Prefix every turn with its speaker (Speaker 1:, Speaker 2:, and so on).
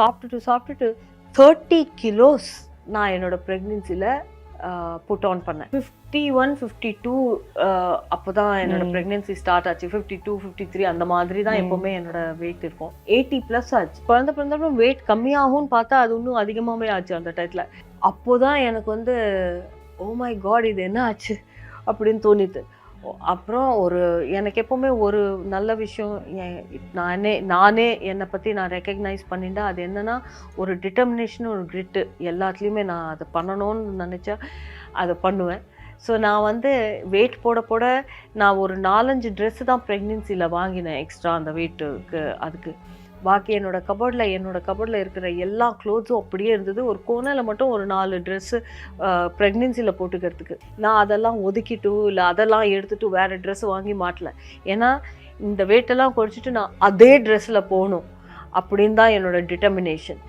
Speaker 1: சாப்பிட்டுட்டு 30 கிலோஸ் நான் என்னோட ப்ரெக்னென்சியில் புட் ஆன் பண்ணேன். 51, 52 அப்போதான் என்னோட ப்ரெக்னென்சி ஸ்டார்ட் ஆச்சு. 52, 53 அந்த மாதிரி தான் எப்போவுமே என்னோட வெயிட் இருக்கும். 80+ ஆச்சு. குழந்தை பிறந்தப்பறம் வெயிட் கம்மியாகும்னு பார்த்தா அது இன்னும் அதிகமாகவே ஆச்சு அந்த டயத்தில். அப்போதான் எனக்கு வந்து ஓ மை காட் இது என்ன ஆச்சு அப்படின்னு தோணிது. அப்புறம் எனக்கு எப்போவுமே ஒரு நல்ல விஷயம் நானே என்னை பற்றி நான் ரெக்கக்னைஸ் பண்ணிட்டேன். அது என்னென்னா ஒரு டிட்டர்மினேஷன், ஒரு கிரிட்டு எல்லாத்துலேயுமே நான் அதை பண்ணணும்னு நினச்சா அதை பண்ணுவேன். ஸோ நான் வந்து வெயிட் போட நான் ஒரு 4-5 ட்ரெஸ்ஸு தான் ப்ரெக்னென்சியில் வாங்கினேன் எக்ஸ்ட்ரா அந்த வெயிட்டுக்கு. அதுக்கு பாக்கி என்னோட கபோர்டில் இருக்கிற எல்லா க்ளோத்ஸும் அப்படியே இருந்தது. ஒரு கோனையில் மட்டும் ஒரு 4 ட்ரெஸ்ஸு ப்ரெக்னென்சியில் போட்டுக்கிறதுக்கு. நான் அதெல்லாம் ஒதுக்கிட்டு இல்லை அதெல்லாம் எடுத்துகிட்டு வேறு ட்ரெஸ்ஸு வாங்கி மாட்டல. ஏன்னா இந்த வெயிட்டெல்லாம் குறைச்சிட்டு நான் அதே ட்ரெஸ்ஸில் போகணும் அப்படின்னு தான் என்னோடய டிட்டர்மினேஷன்.